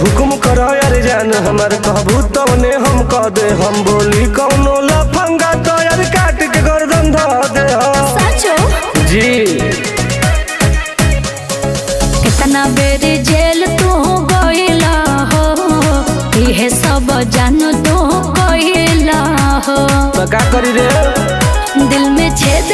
हुक्म करो यार जान हमार कहबू तवने हम कह दे हम बोली कौनो लफंगा तो यार काट के गर्दन ध दे सचो जी। कितना बेर जेल तू गइला हो इहे सब जानो तू कइला हो तो का करी रे दिल में छेद